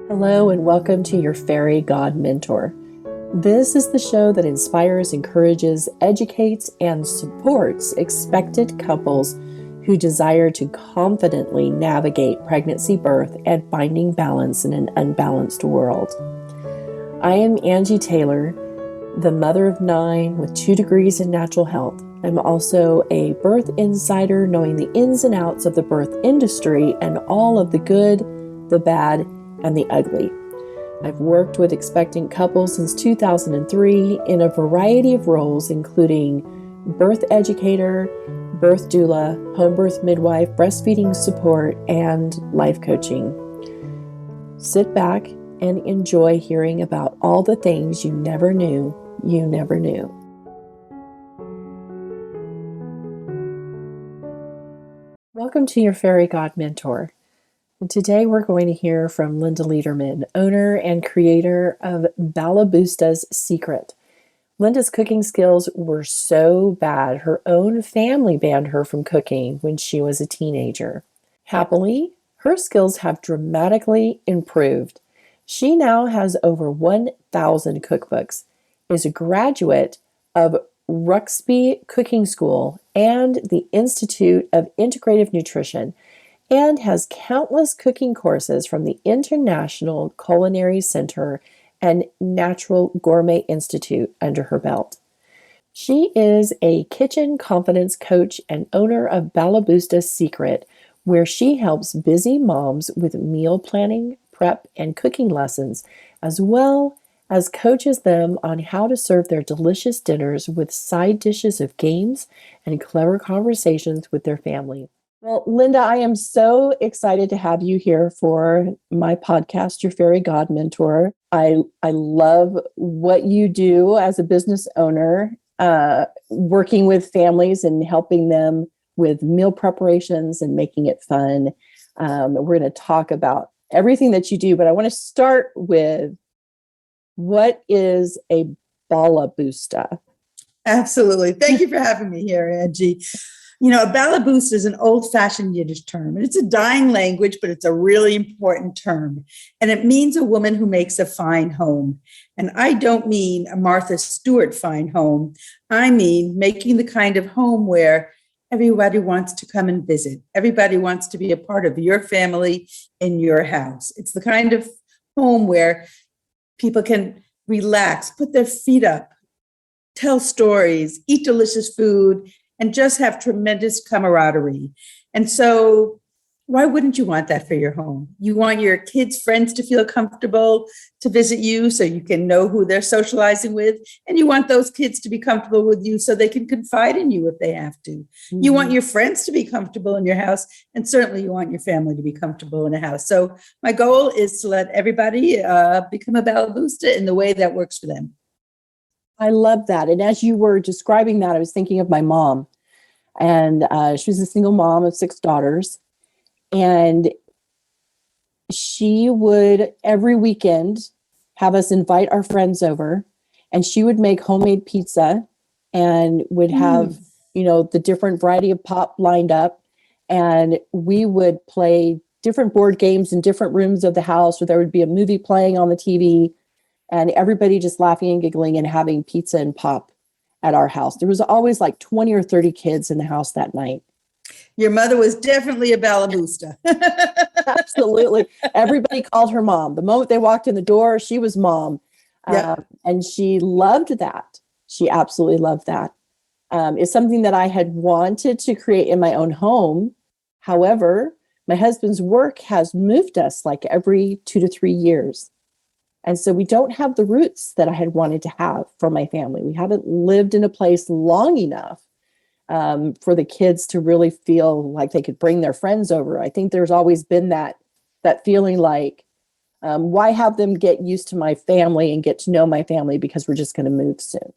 Hello and welcome to your Fairy God Mentor. This is the show that inspires, encourages, educates, and supports expectant couples who desire to confidently navigate pregnancy, birth, and finding balance in an unbalanced world. I am Angie Taylor, the mother of 9 with 2 degrees in natural health. I'm also a birth insider, knowing the ins and outs of the birth industry and all of the good, the bad, and the ugly. I've worked with expectant couples since 2003 in a variety of roles, including birth educator, birth doula, home birth midwife, breastfeeding support, and life coaching. Sit back and enjoy hearing about all the things you never knew you never knew. Welcome to your Fairy God Mentor. And today we're going to hear from Linda Lederman, owner and creator of Balaboosta's Secret. Linda's cooking skills were so bad, her own family banned her from cooking when she was a teenager. Happily, her skills have dramatically improved. She now has over 1,000 cookbooks, is a graduate of Rouxbe Cooking School and the Institute of Integrative Nutrition, and has countless cooking courses from the International Culinary Center and Natural Gourmet Institute under her belt. She is a kitchen confidence coach and owner of Balaboosta's Secret, where she helps busy moms with meal planning, prep, and cooking lessons, as well as coaches them on how to serve their delicious dinners with side dishes of games and clever conversations with their family. Well, Linda, I am so excited to have you here for my podcast, Your Fairy God Mentor. I love what you do as a business owner, working with families and helping them with meal preparations and making it fun. We're going to talk about everything that you do, but I want to start with, what is a Balaboosta? Absolutely. Thank you for having me here, Angie. You know, a Balaboost is an old-fashioned Yiddish term, and it's a dying language, but it's a really important term. And it means a woman who makes a fine home. And I don't mean a Martha Stewart fine home. I mean making the kind of home where everybody wants to come and visit. Everybody wants to be a part of your family in your house. It's the kind of home where people can relax, put their feet up, tell stories, eat delicious food, and just have tremendous camaraderie. And so why wouldn't you want that for your home? You want your kids' friends to feel comfortable to visit you so you can know who they're socializing with. And you want those kids to be comfortable with you so they can confide in you if they have to. Mm-hmm. You want your friends to be comfortable in your house. And certainly you want your family to be comfortable in a house. So my goal is to let everybody become a Balaboosta in the way that works for them. I love that. And as you were describing that, I was thinking of my mom. And she was a single mom of 6 daughters. And she would every weekend have us invite our friends over. And she would make homemade pizza and would have, the different variety of pop lined up. And we would play different board games in different rooms of the house, or there would be a movie playing on the TV. And everybody just laughing and giggling and having pizza and pop at our house. There was always like 20 or 30 kids in the house that night. Your mother was definitely a Balaboosta. Absolutely. Everybody called her mom. The moment they walked in the door, she was mom. Yep. And she loved that. She absolutely loved that. It's something that I had wanted to create in my own home. However, my husband's work has moved us like every 2 to 3 years. And so we don't have the roots that I had wanted to have for my family. We haven't lived in a place long enough for the kids to really feel like they could bring their friends over. I think there's always been that feeling like, why have them get used to my family and get to know my family because we're just going to move soon.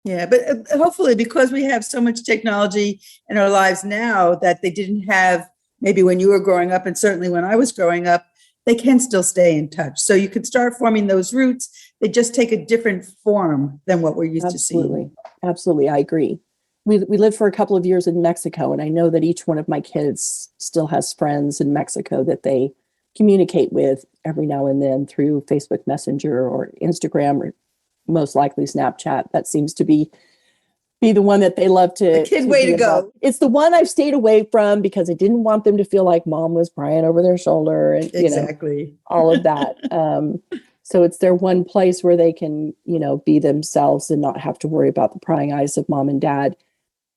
Yeah, but hopefully because we have so much technology in our lives now that they didn't have maybe when you were growing up, and certainly when I was growing up, they can still stay in touch. So you can start forming those roots. They just take a different form than what we're used to seeing. Absolutely. I agree. We lived for a couple of years in Mexico, and I know that each one of my kids still has friends in Mexico that they communicate with every now and then through Facebook Messenger or Instagram, or most likely Snapchat. That seems to be the one that they love to. The kid way to go. It's the one I've stayed away from because I didn't want them to feel like mom was prying over their shoulder and Exactly. all of that. So it's their one place where they can, be themselves and not have to worry about the prying eyes of mom and dad.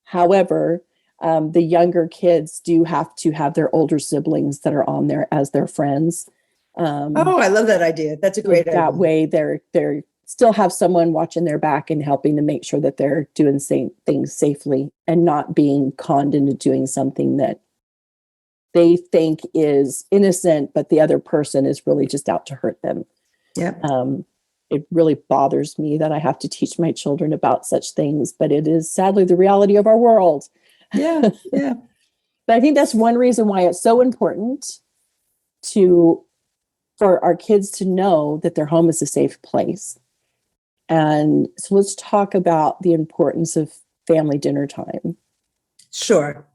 However, the younger kids do have to have their older siblings that are on there as their friends. I love that idea. That's a great idea. That way they're still have someone watching their back and helping to make sure that they're doing things safely and not being conned into doing something that they think is innocent, but the other person is really just out to hurt them. Yeah. It really bothers me that I have to teach my children about such things, but it is sadly the reality of our world. Yeah. Yeah. But I think that's one reason why it's so important for our kids to know that their home is a safe place. And so let's talk about the importance of family dinner time. Sure.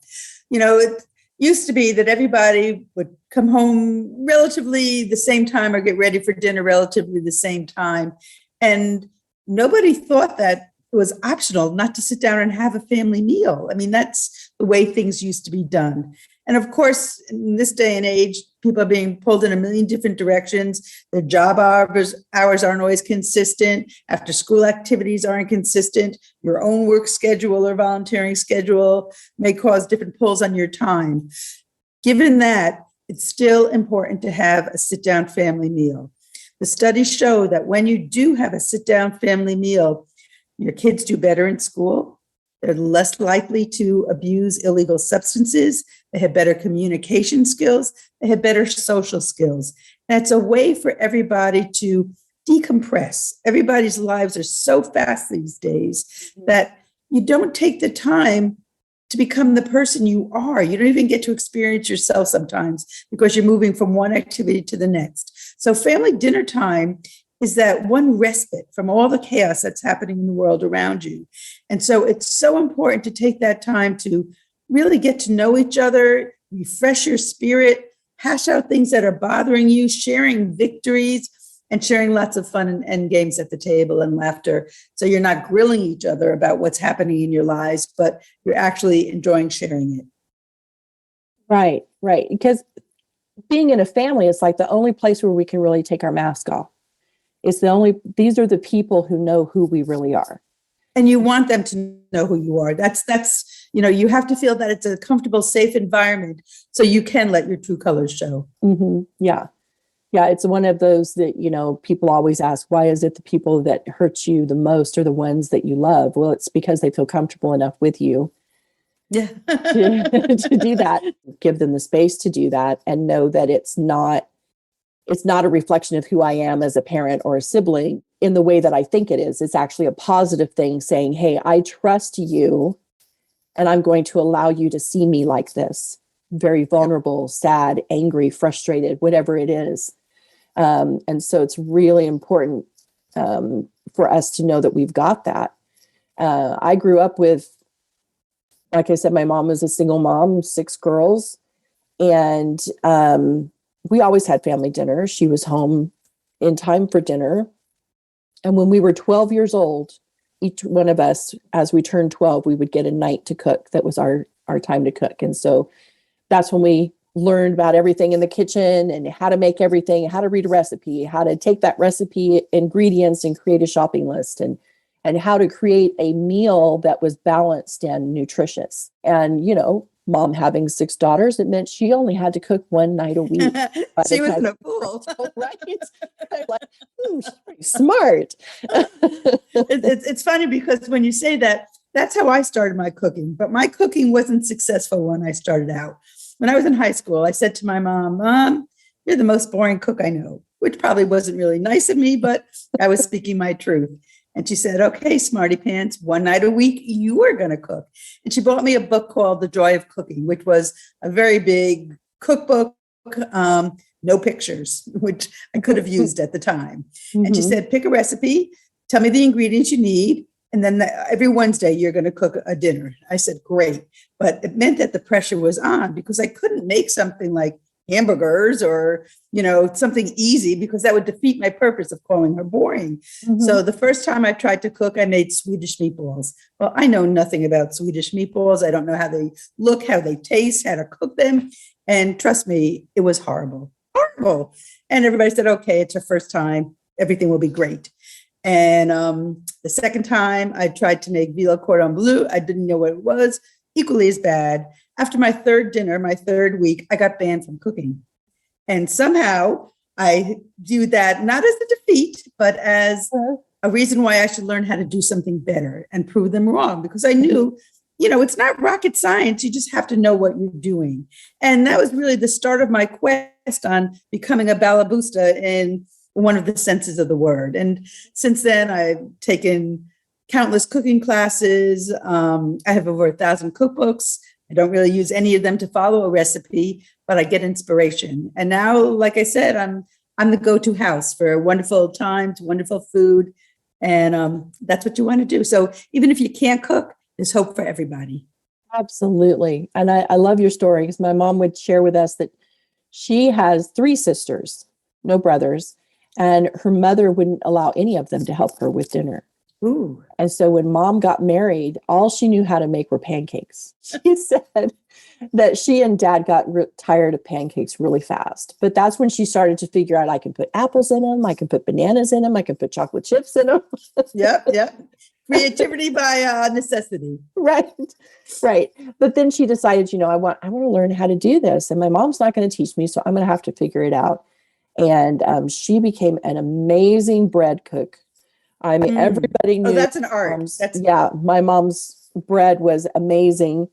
It used to be that everybody would come home relatively the same time or get ready for dinner relatively the same time. And nobody thought that it was optional not to sit down and have a family meal. I mean, that's the way things used to be done. And of course, in this day and age, people are being pulled in a million different directions. Their job hours aren't always consistent. After school activities aren't consistent. Your own work schedule or volunteering schedule may cause different pulls on your time. Given that, it's still important to have a sit-down family meal. The studies show that when you do have a sit-down family meal, your kids do better in school. They're less likely to abuse illegal substances. They have better communication skills. They have better social skills. And it's a way for everybody to decompress. Everybody's lives are so fast these days that you don't take the time to become the person you are. You don't even get to experience yourself sometimes because you're moving from one activity to the next. So family dinner time is that one respite from all the chaos that's happening in the world around you. And so it's so important to take that time to really get to know each other, refresh your spirit, hash out things that are bothering you, sharing victories, and sharing lots of fun and games at the table and laughter. So you're not grilling each other about what's happening in your lives, but you're actually enjoying sharing it. Right. Because being in a family, it's like the only place where we can really take our mask off. These are the people who know who we really are. And you want them to know who you are. That's, you have to feel that it's a comfortable, safe environment so you can let your true colors show. Mm-hmm. Yeah. Yeah. It's one of those that, people always ask, why is it the people that hurt you the most are the ones that you love? Well, it's because they feel comfortable enough with you. Yeah. to do that. Give them the space to do that and know that it's not a reflection of who I am as a parent or a sibling in the way that I think it is. It's actually a positive thing saying, hey, I trust you and I'm going to allow you to see me like this, very vulnerable, sad, angry, frustrated, whatever it is. And so it's really important for us to know that we've got that. I grew up with, like I said, my mom was a single mom, 6 girls, and we always had family dinner. She was home in time for dinner. And when we were 12 years old, each one of us, as we turned 12, we would get a night to cook. That was our time to cook. And so that's when we learned about everything in the kitchen and how to make everything, how to read a recipe, how to take that recipe ingredients and create a shopping list, and how to create a meal that was balanced and nutritious. And, mom having 6 daughters, it meant she only had to cook one night a week. She was in a pool. Right? I'm like, she's pretty smart. It's funny because when you say that, that's how I started my cooking. But my cooking wasn't successful when I started out. When I was in high school, I said to my mom, Mom, you're the most boring cook I know, which probably wasn't really nice of me, but I was speaking my truth. And she said, okay, smarty pants, one night a week, you are going to cook. And she bought me a book called The Joy of Cooking, which was a very big cookbook, no pictures, which I could have used at the time. Mm-hmm. And she said, pick a recipe, tell me the ingredients you need, and then every Wednesday you're going to cook a dinner. I said, great. But it meant that the pressure was on because I couldn't make something like hamburgers or, something easy, because that would defeat my purpose of calling her boring. Mm-hmm. So the first time I tried to cook, I made Swedish meatballs. Well, I know nothing about Swedish meatballs. I don't know how they look, how they taste, how to cook them. And trust me, it was horrible, horrible. And everybody said, okay, it's her first time. Everything will be great. And the second time I tried to make veal cordon bleu, I didn't know what it was, equally as bad. After my third dinner, my third week, I got banned from cooking. And somehow I viewed that not as a defeat, but as a reason why I should learn how to do something better and prove them wrong, because I knew, it's not rocket science. You just have to know what you're doing. And that was really the start of my quest on becoming a Balaboosta in one of the senses of the word. And since then, I've taken countless cooking classes. I have over 1,000 cookbooks. I don't really use any of them to follow a recipe, but I get inspiration. And now, like I said, I'm the go-to house for wonderful times, wonderful food. And that's what you want to do. So even if you can't cook, there's hope for everybody. Absolutely. And I love your story, because my mom would share with us that she has 3 sisters, no brothers, and her mother wouldn't allow any of them to help her with dinner. Ooh. And so when mom got married, all she knew how to make were pancakes. She said that she and dad got tired of pancakes really fast. But that's when she started to figure out, I can put apples in them, I can put bananas in them, I can put chocolate chips in them. Yep. Creativity by necessity. Right. But then she decided, I want to learn how to do this. And my mom's not going to teach me, so I'm going to have to figure it out. And she became an amazing bread cook. I mean, everybody knew. Oh, that's an art. My mom's bread was amazing.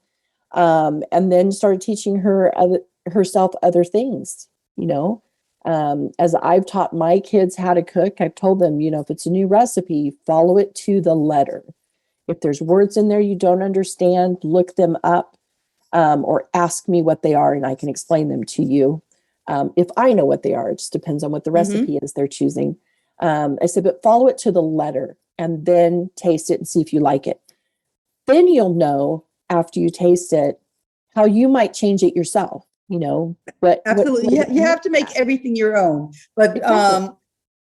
And then started teaching herself other things, as I've taught my kids how to cook. I've told them, if it's a new recipe, follow it to the letter. If there's words in there you don't understand, look them up, or ask me what they are and I can explain them to you. If I know what they are, it just depends on what the recipe is they're choosing. I said, but follow it to the letter and then taste it and see if you like it. Then you'll know after you taste it how you might change it yourself. Absolutely. You have to make everything your own. But exactly.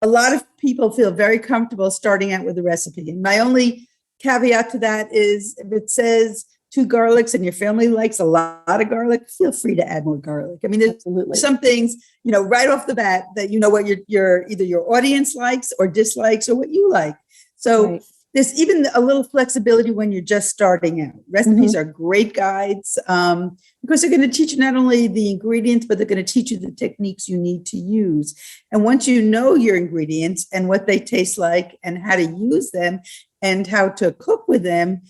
A lot of people feel very comfortable starting out with a recipe. And my only caveat to that is, if it says 2 garlics and your family likes a lot of garlic, feel free to add more garlic. I mean, there's some things, right off the bat that what your either your audience likes or dislikes or what you like. So there's even a little flexibility when you're just starting out. Recipes are great guides because they're going to teach you not only the ingredients, but they're going to teach you the techniques you need to use. And once you know your ingredients and what they taste like and how to use them and how to cook with them,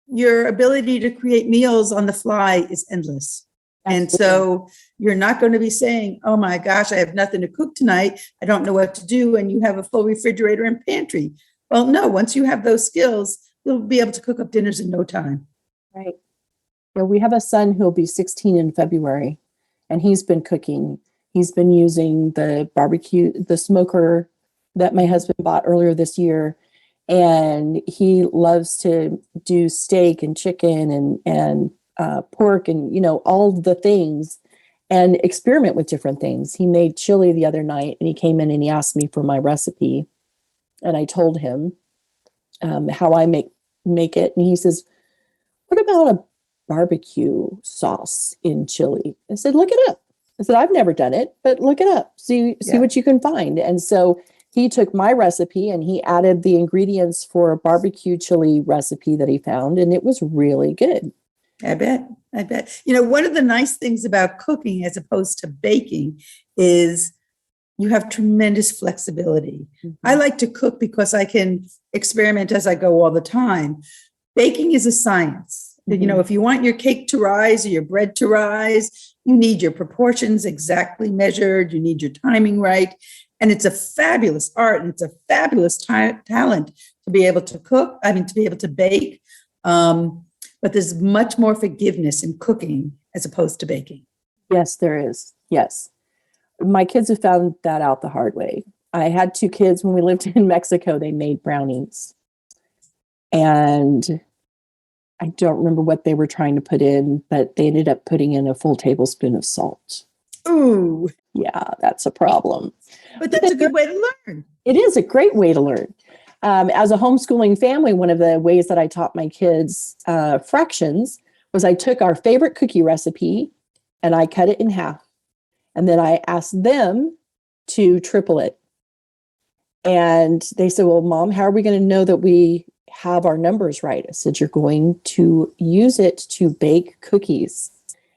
your ability to create meals on the fly is endless. Absolutely. And so you're not going to be saying, oh my gosh, I have nothing to cook tonight. I don't know what to do. And you have a full refrigerator and pantry. Well, no, once you have those skills, you'll be able to cook up dinners in no time. Right. Yeah, we have a son who'll be 16 in February, and he's been cooking. He's been using the smoker that my husband bought earlier this year. And he loves to do steak and chicken and pork and, all the things, and experiment with different things. He made chili the other night, and he came in and he asked me for my recipe. And I told him how I make it. And he says, what about a barbecue sauce in chili? I said, look it up. I said, I've never done it, but look it up. See what you can find. And so he took my recipe and he added the ingredients for a barbecue chili recipe that he found. And it was really good. I bet. One of the nice things about cooking as opposed to baking is you have tremendous flexibility. I like to cook because I can experiment as I go all the time. Baking is a science. If you want your cake to rise or your bread to rise, you need your proportions exactly measured. You need your timing right. And it's a fabulous art and it's a fabulous talent to be able to cook. To be able to bake. But there's much more forgiveness in cooking as opposed to baking. Yes, there is. Yes. My kids have found that out the hard way. I had 2 kids when we lived in Mexico. They made brownies. And I don't remember what they were trying to put in, but they ended up putting in a full tablespoon of salt. Ooh, Yeah, that's a problem. but that's a good way to learn. It is a great way to learn. As a homeschooling family, one of the ways that I taught my kids fractions was I took our favorite cookie recipe and I cut it in half. And then I asked them to triple it. And they said, well, Mom, how are we going to know that we have our numbers right? I said, you're going to use it to bake cookies.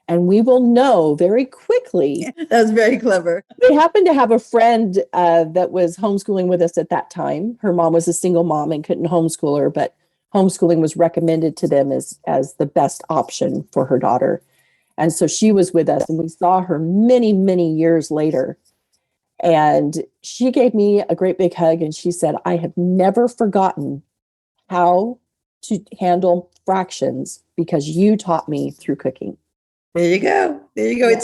And we will know very quickly. That was very clever. They happened to have a friend that was homeschooling with us at that time. Her mom was a single mom and couldn't homeschool her, but homeschooling was recommended to them as the best option for her daughter. And so she was with us, and we saw her many, many years later. And she gave me a great big hug, and she said, I have never forgotten how to handle fractions because you taught me through cooking. There you go. There you go. Yeah.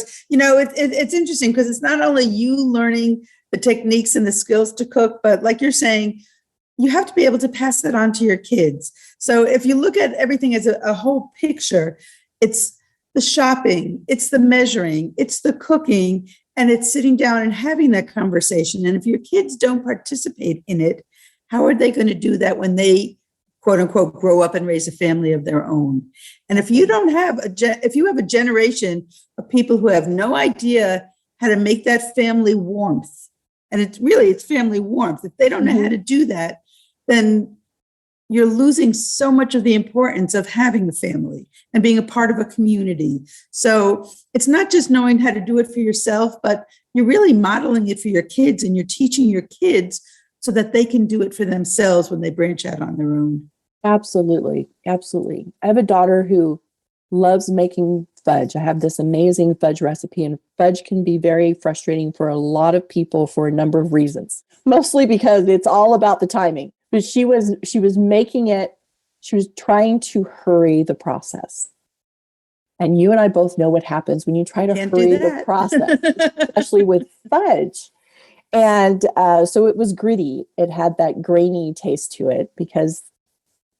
It's interesting because it's not only you learning the techniques and the skills to cook, but like you're saying, you have to be able to pass that on to your kids. So if you look at everything as a whole picture, it's the shopping, it's the measuring, it's the cooking, and it's sitting down and having that conversation. And if your kids don't participate in it, how are they going to do that when they, quote unquote, grow up and raise a family of their own? And if you don't have if you have a generation of people who have no idea how to make that family warmth, and it's family warmth, if they don't know how to do that, then you're losing so much of the importance of having the family and being a part of a community. So it's not just knowing how to do it for yourself, but you're really modeling it for your kids, and you're teaching your kids so that they can do it for themselves when they branch out on their own. Absolutely. Absolutely. I have a daughter who loves making fudge. I have this amazing fudge recipe, and fudge can be very frustrating for a lot of people for a number of reasons, mostly because it's all about the timing. But she was making it, she was trying to hurry the process. And you and I both know what happens when you try to hurry the process, especially with fudge. And so it was gritty. It had that grainy taste to it because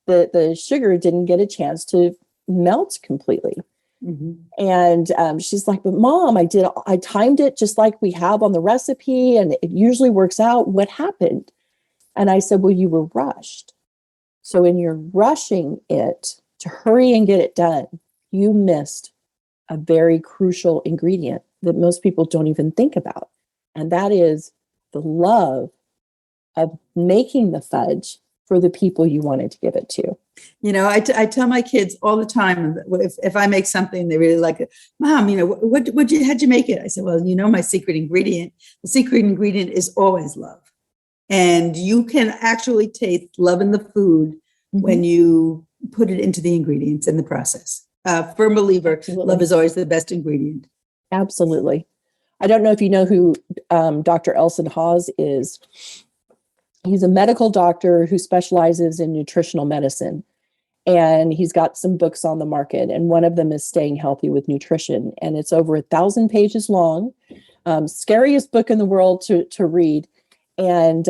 the sugar didn't get a chance to melt completely. Mm-hmm. And she's like, but Mom, I timed it just like we have on the recipe, and it usually works out. What happened? And I said, well, you were rushed. So in your rushing it to hurry and get it done, you missed a very crucial ingredient that most people don't even think about. And that is the love of making the fudge for the people you wanted to give it to. You know, I tell my kids all the time, if I make something, they really like it. Mom, how'd you make it? I said, well, my secret ingredient. The secret ingredient is always love. And you can actually taste love in the food when you put it into the ingredients in the process. Firm believer, absolutely. Love is always the best ingredient. Absolutely. I don't know if you know who Dr. Elson Hawes is. He's a medical doctor who specializes in nutritional medicine. And he's got some books on the market. And one of them is Staying Healthy with Nutrition. And it's over 1,000 pages long. Scariest book in the world to read. And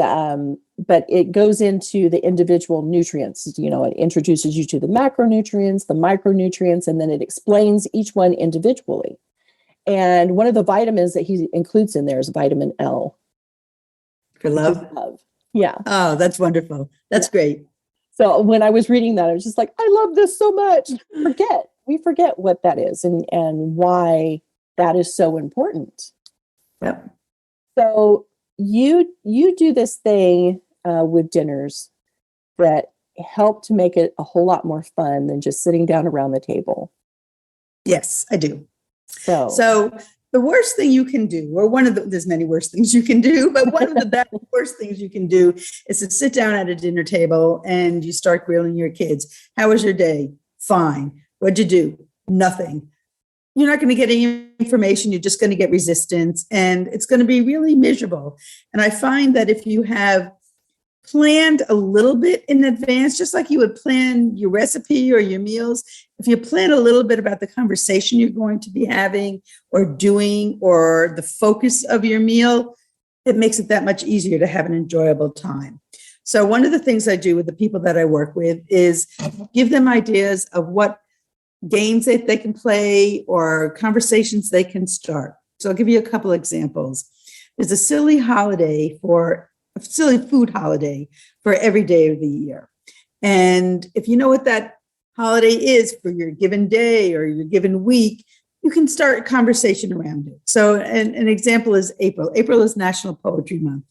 but it goes into the individual nutrients. It introduces you to the macronutrients, the micronutrients, and then it explains each one individually. And one of the vitamins that he includes in there is vitamin L. For love? Love. Yeah. Oh, that's wonderful. That's great. So when I was reading that, I was just like, I love this so much. We forget what that is and why that is so important. Yep. So you do this thing with dinners that help to make it a whole lot more fun than just sitting down around the table. Yes, I do. So the worst thing you can do, or there's many worse things you can do, but one of the worst things you can do is to sit down at a dinner table and you start grilling your kids. How was your day? Fine. What'd you do? Nothing. You're not going to get any information. You're just going to get resistance, and it's going to be really miserable. And I find that if you have planned a little bit in advance, just like you would plan your recipe or your meals, if you plan a little bit about the conversation you're going to be having or doing or the focus of your meal, it makes it that much easier to have an enjoyable time. So one of the things I do with the people that I work with is give them ideas of what games that they can play or conversations they can start. So I'll give you a couple examples. There's a silly food holiday for every day of the year. And if you know what that holiday is for your given day or your given week, you can start a conversation around it. So an example is April. April is National Poetry Month.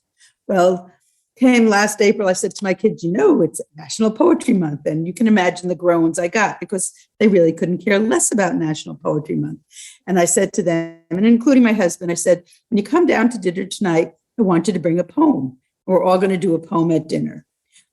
Well, came last April, I said to my kids, it's National Poetry Month. And you can imagine the groans I got because they really couldn't care less about National Poetry Month. And I said to them, and including my husband, I said, when you come down to dinner tonight, I want you to bring a poem. We're all going to do a poem at dinner.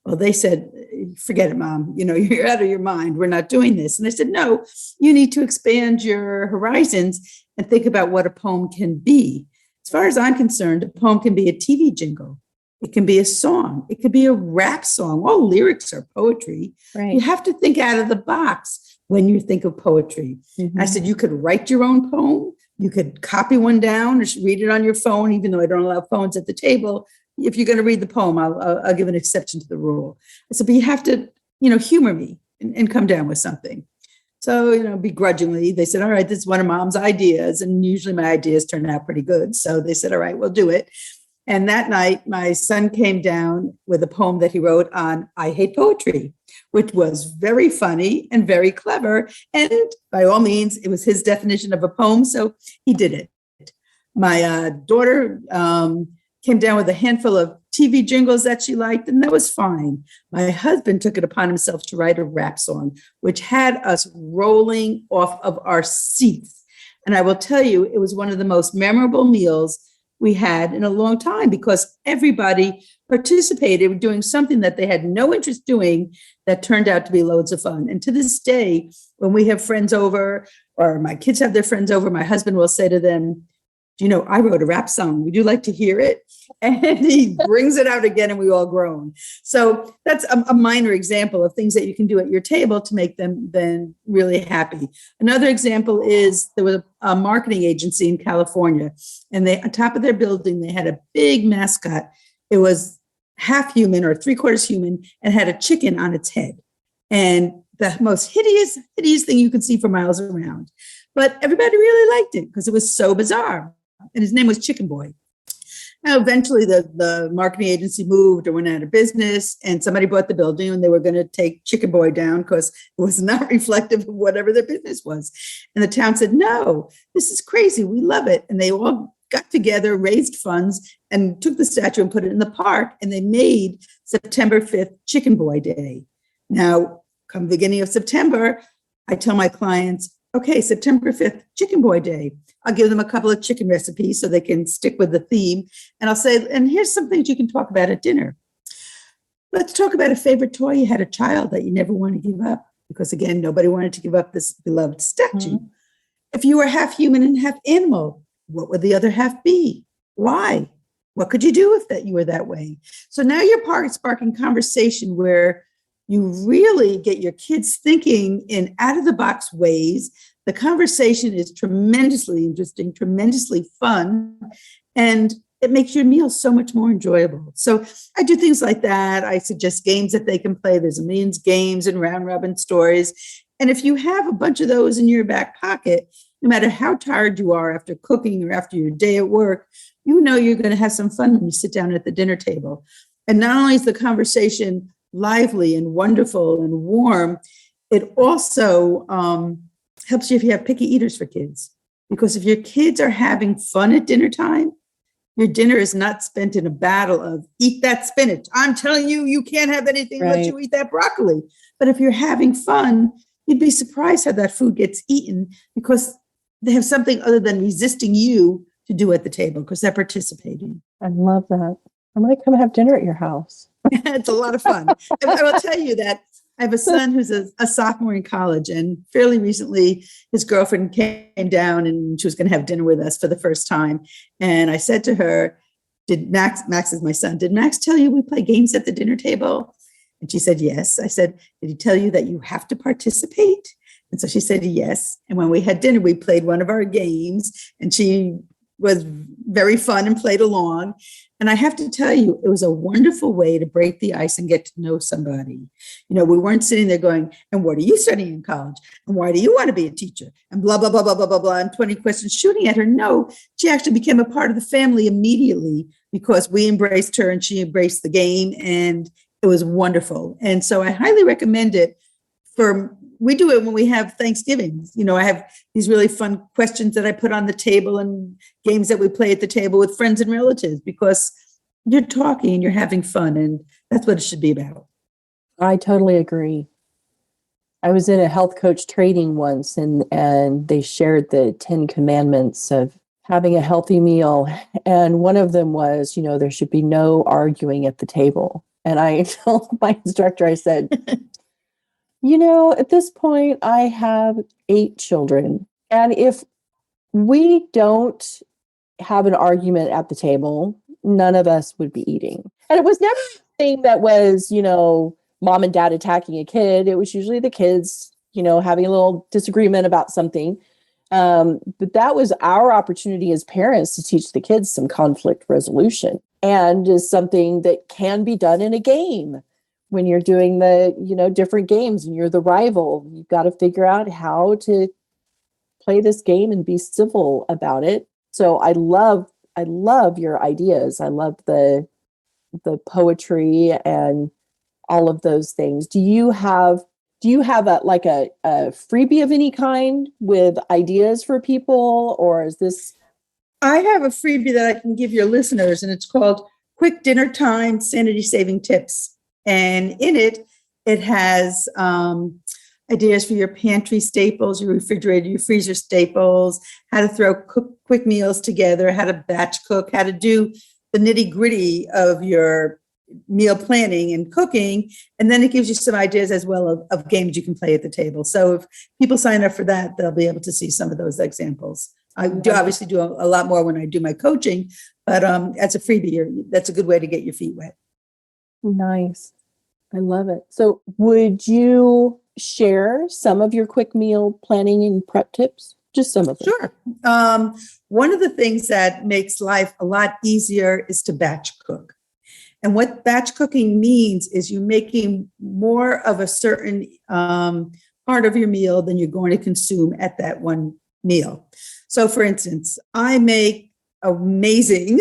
Well, they said, forget it, Mom. You're out of your mind. We're not doing this. And I said, no, you need to expand your horizons and think about what a poem can be. As far as I'm concerned, a poem can be a TV jingle. It can be a song. It could be a rap song. All lyrics are poetry. Right. You have to think out of the box when you think of poetry. Mm-hmm. I said, you could write your own poem. You could copy one down or read it on your phone, even though I don't allow phones at the table. If you're going to read the poem, I'll give an exception to the rule. I said, but you have to, humor me and come down with something. So, begrudgingly, they said, all right, this is one of Mom's ideas. And usually my ideas turn out pretty good. So they said, all right, we'll do it. And that night, my son came down with a poem that he wrote on I Hate Poetry, which was very funny and very clever. And by all means, it was his definition of a poem. So he did it. My daughter came down with a handful of TV jingles that she liked, and that was fine. My husband took it upon himself to write a rap song, which had us rolling off of our seats. And I will tell you, it was one of the most memorable meals we had in a long time because everybody participated doing something that they had no interest doing that turned out to be loads of fun. And to this day, when we have friends over or my kids have their friends over, my husband will say to them, I wrote a rap song. Would you like to hear it? And he brings it out again and we all groan. So that's a minor example of things that you can do at your table to make them then really happy. Another example is there was a marketing agency in California and on top of their building, they had a big mascot. It was half human or 3/4 human and had a chicken on its head. And the most hideous thing you could see for miles around. But everybody really liked it because it was so bizarre. And his name was Chicken Boy. Now, eventually the marketing agency moved or went out of business and somebody bought the building and they were going to take Chicken Boy down because it was not reflective of whatever their business was. And the town said, no, this is crazy. We love it. And they all got together, raised funds and took the statue and put it in the park. And they made September 5th Chicken Boy Day. Now, come beginning of September, I tell my clients, okay, September 5th, Chicken Boy Day. I'll give them a couple of chicken recipes so they can stick with the theme. And I'll say, and here's some things you can talk about at dinner. Let's talk about a favorite toy you had a child that you never want to give up. Because again, nobody wanted to give up this beloved statue. Mm-hmm. If you were half human and half animal, what would the other half be? Why? What could you do if that you were that way? So now you're sparking conversation where you really get your kids thinking in out-of-the-box ways. The conversation is tremendously interesting, tremendously fun, and it makes your meal so much more enjoyable. So I do things like that. I suggest games that they can play. There's a million games and round-robin stories. And if you have a bunch of those in your back pocket, no matter how tired you are after cooking or after your day at work, you're going to have some fun when you sit down at the dinner table. And not only is the conversation lively and wonderful and warm, it also helps you if you have picky eaters for kids. Because if your kids are having fun at dinner time, your dinner is not spent in a battle of eat that spinach. I'm telling you, you can't have anything unless you eat that broccoli. But if you're having fun, you'd be surprised how that food gets eaten because they have something other than resisting you to do at the table because they're participating. I love that. I might come have dinner at your house. It's a lot of fun. I will tell you that I have a son who's a sophomore in college, and fairly recently his girlfriend came down and she was going to have dinner with us for the first time. And I said to her, Max is my son, did Max tell you we play games at the dinner table? And she said, yes. I said, did he tell you that you have to participate? And so she said, yes. And when we had dinner, we played one of our games and she was very fun and played along. And I have to tell you, it was a wonderful way to break the ice and get to know somebody. We weren't sitting there going, and what are you studying in college? And why do you want to be a teacher? And blah, blah, blah, blah, blah, blah, blah, and 20 questions shooting at her. No, she actually became a part of the family immediately because we embraced her and she embraced the game. And it was wonderful. And so I highly recommend it we do it when we have Thanksgivings. I have these really fun questions that I put on the table and games that we play at the table with friends and relatives because you're talking and you're having fun. And that's what it should be about. I totally agree. I was in a health coach training once and they shared the 10 commandments of having a healthy meal. And one of them was, there should be no arguing at the table. And I told my instructor, I said, at this point, I have 8 children. And if we don't have an argument at the table, none of us would be eating. And it was never a thing that was, mom and dad attacking a kid. It was usually the kids, having a little disagreement about something. But that was our opportunity as parents to teach the kids some conflict resolution, and is something that can be done in a game. When you're doing the, different games and you're the rival, you've got to figure out how to play this game and be civil about it. So I love your ideas. I love the poetry and all of those things. Do you have a freebie of any kind with ideas for people, or is this? I have a freebie that I can give your listeners, and it's called Quick Dinner Time Sanity Saving Tips. And in it has ideas for your pantry staples, your refrigerator, your freezer staples, how to throw quick meals together, how to batch cook, how to do the nitty gritty of your meal planning and cooking. And then it gives you some ideas as well of games you can play at the table. So if people sign up for that, they'll be able to see some of those examples. I do obviously do a lot more when I do my coaching, but as a freebie, that's a good way to get your feet wet. Nice. I love it. So would you share some of your quick meal planning and prep tips? Just some of them. Sure. One of the things that makes life a lot easier is to batch cook. And what batch cooking means is you're making more of a certain part of your meal than you're going to consume at that one meal. So for instance, I make amazing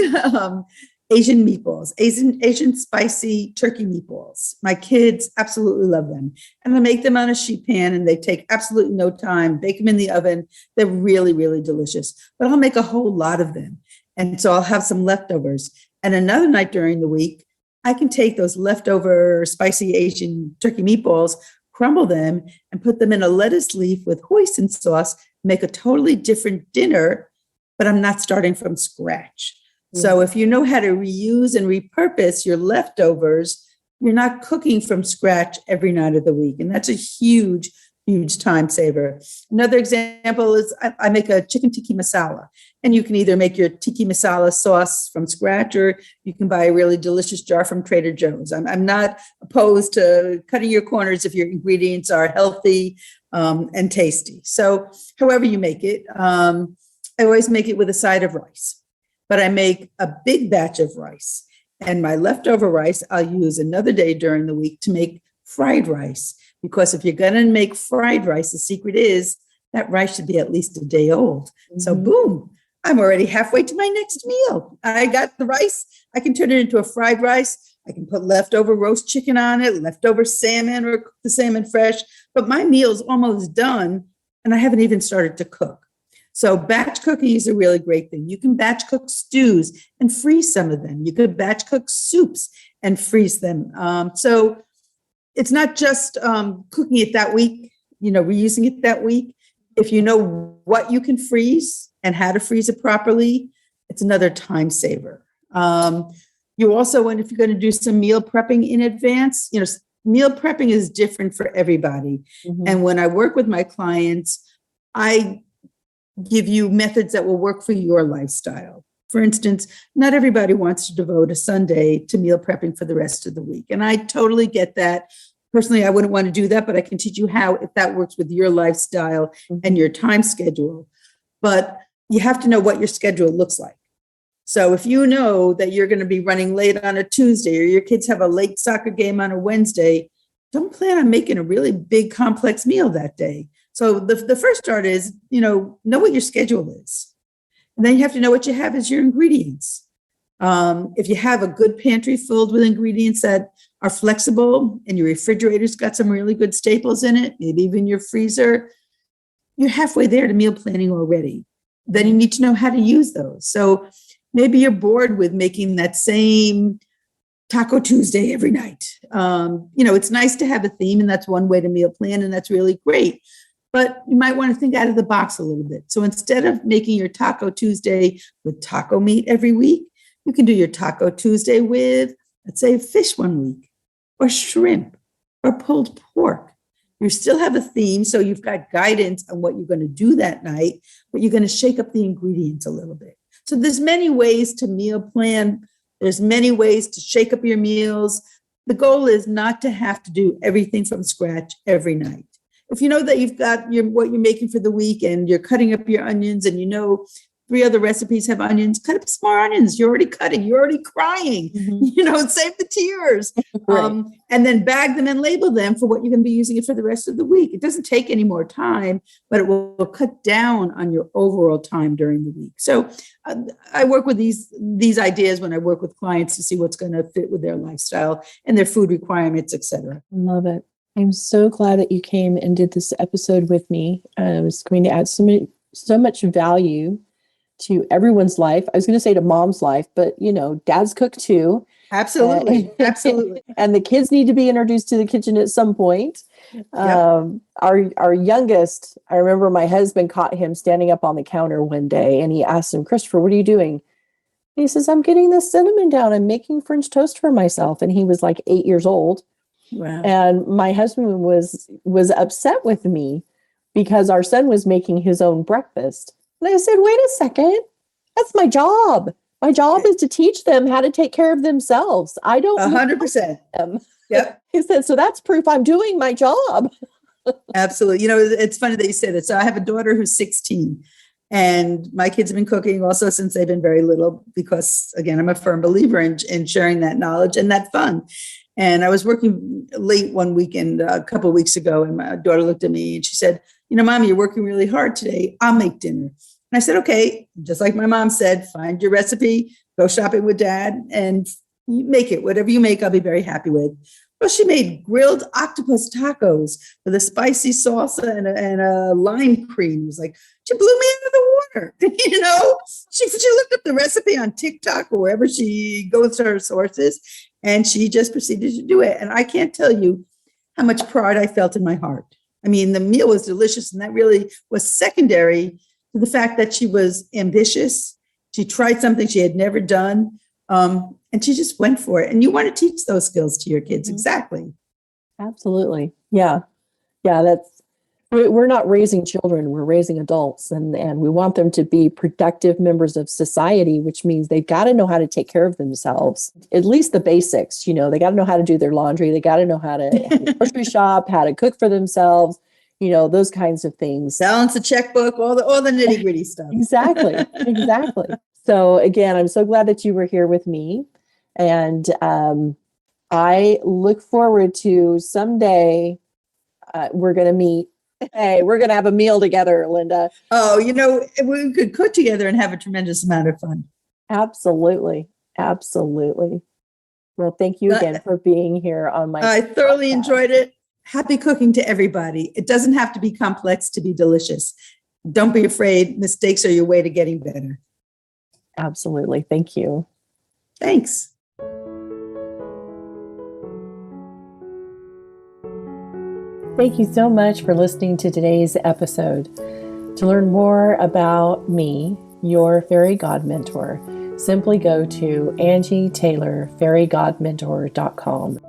Asian meatballs, Asian spicy turkey meatballs. My kids absolutely love them. And I make them on a sheet pan and they take absolutely no time. Bake them in the oven. They're really, really delicious. But I'll make a whole lot of them. And so I'll have some leftovers. And another night during the week, I can take those leftover spicy Asian turkey meatballs, crumble them, and put them in a lettuce leaf with hoisin sauce, make a totally different dinner, but I'm not starting from scratch. So if you know how to reuse and repurpose your leftovers, you're not cooking from scratch every night of the week. And that's a huge, huge time saver. Another example is I make a chicken tikka masala. And you can either make your tikka masala sauce from scratch, or you can buy a really delicious jar from Trader Joe's. I'm not opposed to cutting your corners if your ingredients are healthy and tasty. So however you make it, I always make it with a side of rice. But I make a big batch of rice, and my leftover rice I'll use another day during the week to make fried rice. Because if you're going to make fried rice, the secret is that rice should be at least a day old. Mm-hmm. So boom, I'm already halfway to my next meal. I got the rice. I can turn it into a fried rice. I can put leftover roast chicken on it, leftover salmon, or cook the salmon fresh. But my meal's almost done, and I haven't even started to cook. So batch cooking is a really great thing. You can batch cook stews and freeze some of them. You could batch cook soups and freeze them. So it's not just cooking it that week, reusing it that week. If you know what you can freeze and how to freeze it properly, it's another time saver. You also, if you're going to do some meal prepping in advance, meal prepping is different for everybody. Mm-hmm. And when I work with my clients, I give you methods that will work for your lifestyle. For instance, not everybody wants to devote a Sunday to meal prepping for the rest of the week. And I totally get that. Personally, I wouldn't want to do that, but I can teach you how, if that works with your lifestyle and your time schedule. But you have to know what your schedule looks like. So if you know that you're going to be running late on a Tuesday, or your kids have a late soccer game on a Wednesday, don't plan on making a really big complex meal that day. So the first start is, know what your schedule is. And then you have to know what you have as your ingredients. If you have a good pantry filled with ingredients that are flexible, and your refrigerator's got some really good staples in it, maybe even your freezer, you're halfway there to meal planning already. Then you need to know how to use those. So maybe you're bored with making that same Taco Tuesday every night. It's nice to have a theme, and that's one way to meal plan, and that's really great. But you might want to think out of the box a little bit. So instead of making your Taco Tuesday with taco meat every week, you can do your Taco Tuesday with, let's say, fish one week, or shrimp, or pulled pork. You still have a theme, so you've got guidance on what you're going to do that night, but you're going to shake up the ingredients a little bit. So there's many ways to meal plan. There's many ways to shake up your meals. The goal is not to have to do everything from scratch every night. If you know that you've got what you're making for the week, and you're cutting up your onions, and 3 other recipes have onions, cut up some more onions. You're already cutting. You're already crying. Save the tears. Right. And then bag them and label them for what you're going to be using it for the rest of the week. It doesn't take any more time, but it will cut down on your overall time during the week. So I work with these ideas when I work with clients to see what's going to fit with their lifestyle and their food requirements, et cetera. Love it. I'm so glad that you came and did this episode with me. It's going to add so much value to everyone's life. I was going to say to mom's life, but dads cook too. Absolutely. Absolutely. And the kids need to be introduced to the kitchen at some point. Yep. Our youngest, I remember my husband caught him standing up on the counter one day, and he asked him, "Christopher, what are you doing?" And he says, "I'm getting the cinnamon down. I'm making French toast for myself." And he was like 8 years old. Wow. And my husband was upset with me because our son was making his own breakfast. And I said, "Wait a second, that's my job. My job is to teach them how to take care of themselves. I don't 100%. them." Yep. He said, "So that's proof I'm doing my job." Absolutely. It's funny that you say that. So I have a daughter who's 16, and my kids have been cooking also since they've been very little, because again, I'm a firm believer in sharing that knowledge and that fun. And I was working late one weekend a couple of weeks ago, and my daughter looked at me and she said, "Mommy, you're working really hard today. I'll make dinner." And I said, "Okay," just like my mom said, find your recipe, go shopping with Dad, and you make it. Whatever you make, I'll be very happy with. Well, she made grilled octopus tacos with a spicy salsa and a lime cream. It was like, she blew me out of the water. She looked up the recipe on TikTok or wherever she goes to her sources, and she just proceeded to do it. And I can't tell you how much pride I felt in my heart. I mean, the meal was delicious, and that really was secondary to the fact that she was ambitious. She tried something she had never done, and she just went for it. And you want to teach those skills to your kids. Exactly. Absolutely. Yeah. We're not raising children, we're raising adults, and we want them to be productive members of society, which means they've got to know how to take care of themselves, at least the basics. They got to know how to do their laundry. They got to know how to grocery shop, how to cook for themselves, those kinds of things. Balance a checkbook, all the nitty gritty stuff. Exactly. So again, I'm so glad that you were here with me. And I look forward to someday we're going to meet. Hey, we're going to have a meal together, Linda. Oh, we could cook together and have a tremendous amount of fun. Absolutely. Well, thank you again for being here on my I thoroughly enjoyed it. Happy cooking to everybody. It doesn't have to be complex to be delicious. Don't be afraid. Mistakes are your way to getting better. Absolutely. Thank you. Thanks. Thank you so much for listening to today's episode. To learn more about me, your fairy god mentor, simply go to AngieTaylorFairyGodMentor.com.